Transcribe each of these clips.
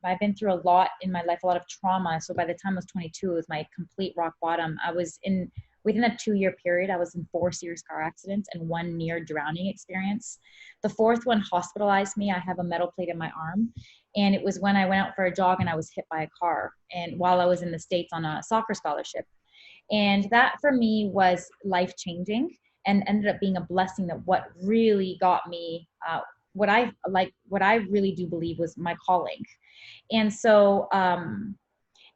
I've been through a lot in my life, a lot of trauma. So by the time I was 22, it was my complete rock bottom. I was in, within a 2-year period, I was in 4 serious car accidents and 1 near drowning experience. The fourth one hospitalized me. I have a metal plate in my arm. And it was when I went out for a jog and I was hit by a car. And while I was in the States on a soccer scholarship. And that for me was life changing and ended up being a blessing. That what really got me, what I really do believe was my calling. And so,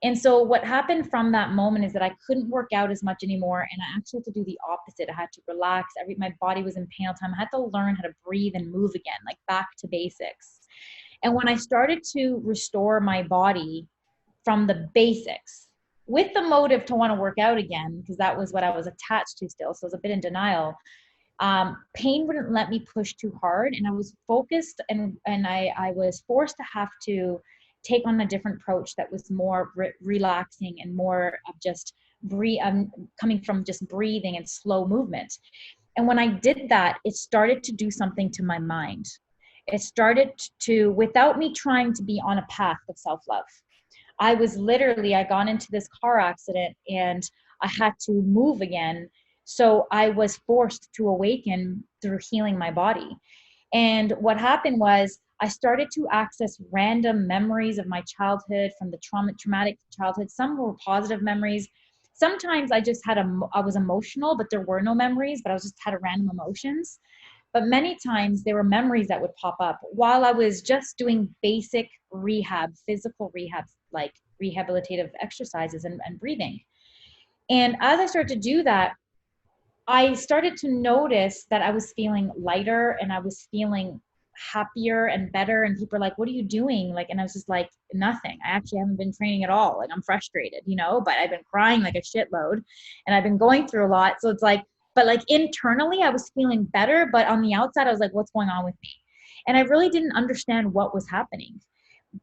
what happened from that moment is that I couldn't work out as much anymore. And I actually had to do the opposite. I had to relax. My body was in pain all the time. I had to learn how to breathe and move again, like back to basics. And when I started to restore my body from the basics with the motive to want to work out again, because that was what I was attached to still. So I was a bit in denial. Pain wouldn't let me push too hard. And I was focused and I was forced to have to take on a different approach that was more relaxing and more of just coming from just breathing and slow movement. And when I did that, it started to do something to my mind. It started to, without me trying to be on a path of self-love. I got into this car accident and I had to move again. So I was forced to awaken through healing my body. And what happened was I started to access random memories of my childhood from the traumatic childhood. Some were positive memories. Sometimes I was emotional, but there were no memories, but I just had random emotions. But many times there were memories that would pop up while I was just doing basic rehab, physical rehab, like rehabilitative exercises and breathing. And as I started to do that, I started to notice that I was feeling lighter and I was feeling happier and better. And people are like, what are you doing? Like, and I was just like, nothing. I actually haven't been training at all. Like, I'm frustrated, but I've been crying like a shitload and I've been going through a lot. So it's like, but like internally I was feeling better, but on the outside I was like, what's going on with me? And I really didn't understand what was happening.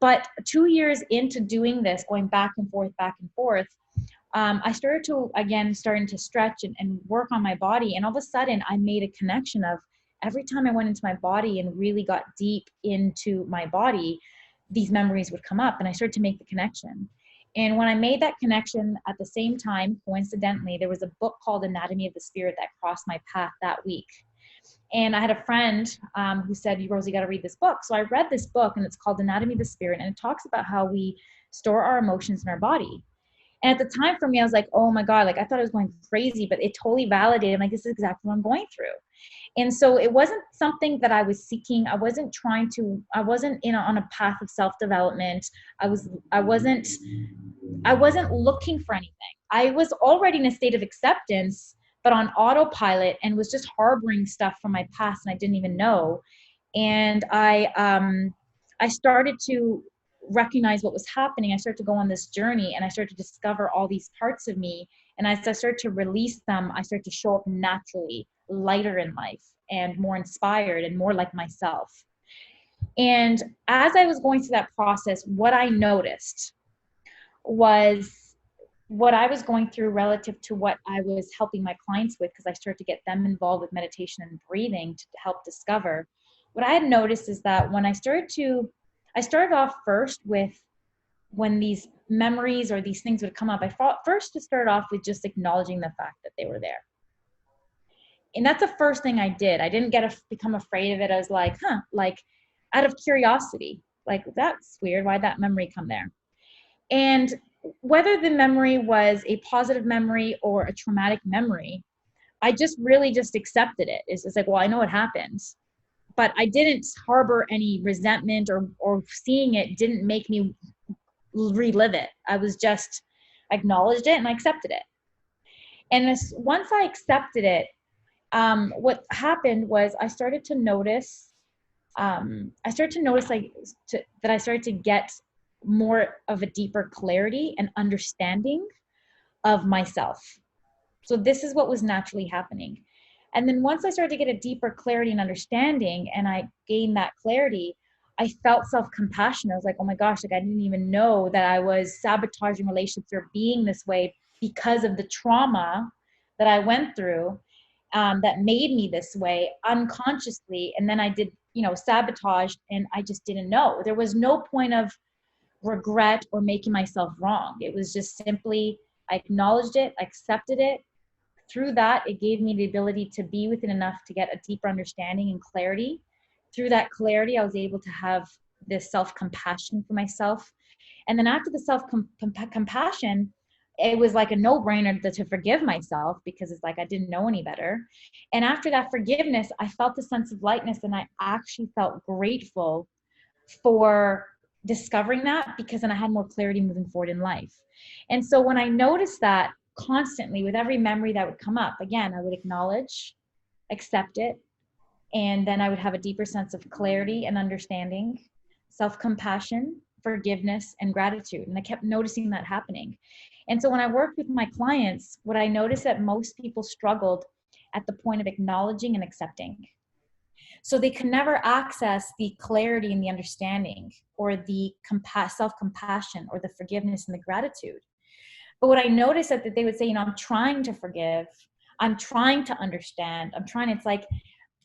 But 2 years into doing this, going back and forth, I started to stretch and work on my body. And all of a sudden I made a connection of every time I went into my body and really got deep into my body, these memories would come up and I started to make the connection. And when I made that connection at the same time, coincidentally, there was a book called Anatomy of the Spirit that crossed my path that week. And I had a friend who said, Rosie, you got to read this book. So I read this book and it's called Anatomy of the Spirit. And it talks about how we store our emotions in our body. And at the time for me, I was like, oh my God, like I thought I was going crazy, but it totally validated. I'm like, this is exactly what I'm going through. And so it wasn't something that I was seeking. I wasn't on a path of self-development. I wasn't looking for anything. I was already in a state of acceptance, but on autopilot, and was just harboring stuff from my past and I didn't even know. And I started to recognize what was happening. I started to go on this journey and I started to discover all these parts of me. And as I started to release them, I started to show up naturally, lighter in life and more inspired and more like myself. And as I was going through that process, what I noticed was what I was going through relative to what I was helping my clients with, because I started to get them involved with meditation and breathing to help discover. What I had noticed is that when I started off first with when these memories or these things would come up, I thought first to start off with just acknowledging the fact that they were there. And that's the first thing I did. I didn't become afraid of it. I was like, like out of curiosity, like that's weird. Why'd that memory come there? And whether the memory was a positive memory or a traumatic memory, I just really just accepted it. It's just like, well, I know what happened, but I didn't harbor any resentment or seeing it didn't make me relive it. I was just acknowledged it and I accepted it. And once I accepted it, what happened was I started to notice that I started to get more of a deeper clarity and understanding of myself. So this is what was naturally happening. And then once I started to get a deeper clarity and understanding and I gained that clarity, I felt self-compassion. I was like, oh my gosh, like I didn't even know that I was sabotaging relationships or being this way because of the trauma that I went through that made me this way unconsciously. And then I did, sabotage and I just didn't know. There was no point of regret or making myself wrong. It was just simply, I acknowledged it, accepted it. Through that, it gave me the ability to be within enough to get a deeper understanding and clarity. Through that clarity, I was able to have this self-compassion for myself. And then after the self-compassion, it was like a no-brainer to forgive myself, because it's like I didn't know any better. And after that forgiveness, I felt a sense of lightness, and I actually felt grateful for discovering that, because then I had more clarity moving forward in life. And so when I noticed that constantly with every memory that would come up, again, I would acknowledge, accept it, and then I would have a deeper sense of clarity and understanding, self-compassion, forgiveness, and gratitude. And I kept noticing that happening. And so when I worked with my clients, what I noticed that most people struggled at the point of acknowledging and accepting. So they can never access the clarity and the understanding, or the self-compassion, or the forgiveness and the gratitude. But what I noticed that they would say, I'm trying to forgive, I'm trying to understand, I'm trying. It's like,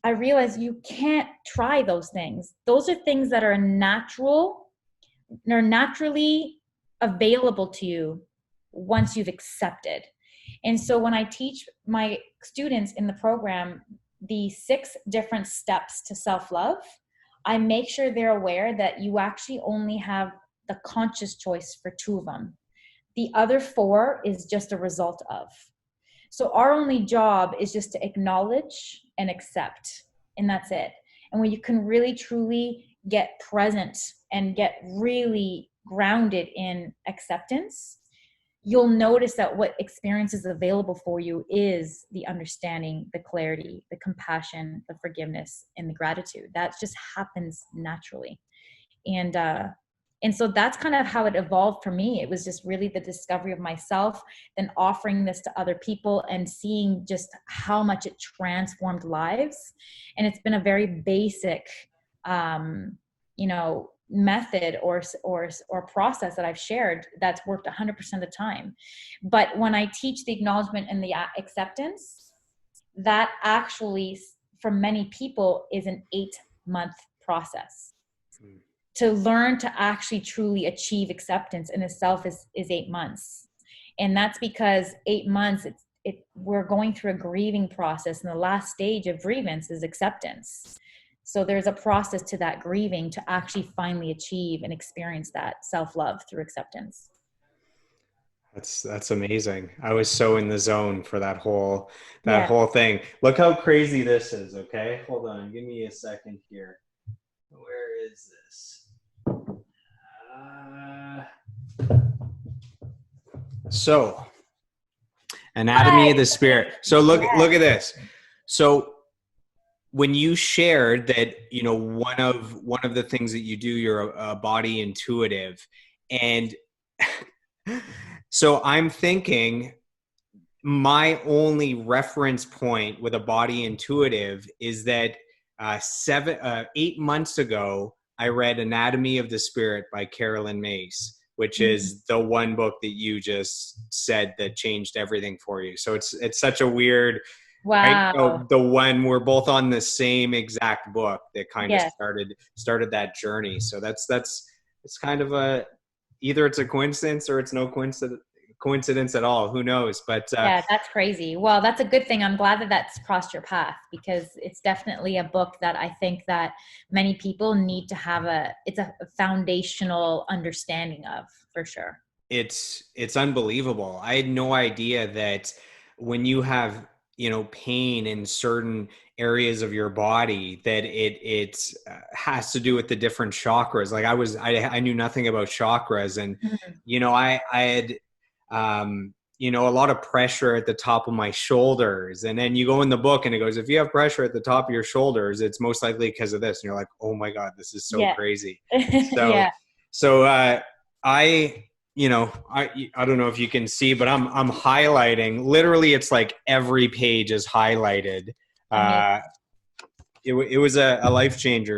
I realized you can't try those things. Those are things that are natural, they're naturally available to you once you've accepted. And so when I teach my students in the program the 6 different steps to self-love, I make sure they're aware that you actually only have the conscious choice for 2 of them. The other 4 is just a result of. So our only job is just to acknowledge and accept, and that's it. And when you can really truly get present and get really grounded in acceptance, you'll notice that what experience is available for you is the understanding, the clarity, the compassion, the forgiveness, and the gratitude. That just happens naturally. And so that's kind of how it evolved for me. It was just really the discovery of myself, then offering this to other people and seeing just how much it transformed lives. And it's been a very basic, method or process that I've shared that's worked 100% of the time. But when I teach the acknowledgement and the acceptance, that actually, for many people, is an 8-month process. To learn to actually truly achieve acceptance in itself is 8 months. And that's because 8 months, we're going through a grieving process, and the last stage of grievance is acceptance. So there's a process to that grieving to actually finally achieve and experience that self-love through acceptance. That's amazing. I was so in the zone for that whole Yeah. thing. Look how crazy this is, okay? Hold on, give me a second here. Where is this? So, anatomy Hi. of the spirit. So look at this. So when you shared that, one of the things that you do, you're a body intuitive, and so I'm thinking my only reference point with a body intuitive is that 8 months ago, I read Anatomy of the Spirit by Carolyn Mace, which is the one book that you just said that changed everything for you. So it's such a weird, right? Wow. The one, we're both on the same exact book that kind of Yes. started that journey. So it's kind of either it's a coincidence or it's no coincidence at all. Who knows? But Yeah, that's crazy. Well, that's a good thing. I'm glad that that's crossed your path, because it's definitely a book that I think that many people need to have it's a foundational understanding of, for sure. it's unbelievable. I had no idea that when you have, pain in certain areas of your body, that it has to do with the different chakras. Like I knew nothing about chakras, and Mhm. I had a lot of pressure at the top of my shoulders. And then you go in the book and it goes, if you have pressure at the top of your shoulders, it's most likely because of this. And you're like, oh my God, this is so Yeah. crazy. So, Yeah. so, I, I don't know if you can see, but I'm highlighting, literally it's like every page is highlighted. Amazing. It was a life changer.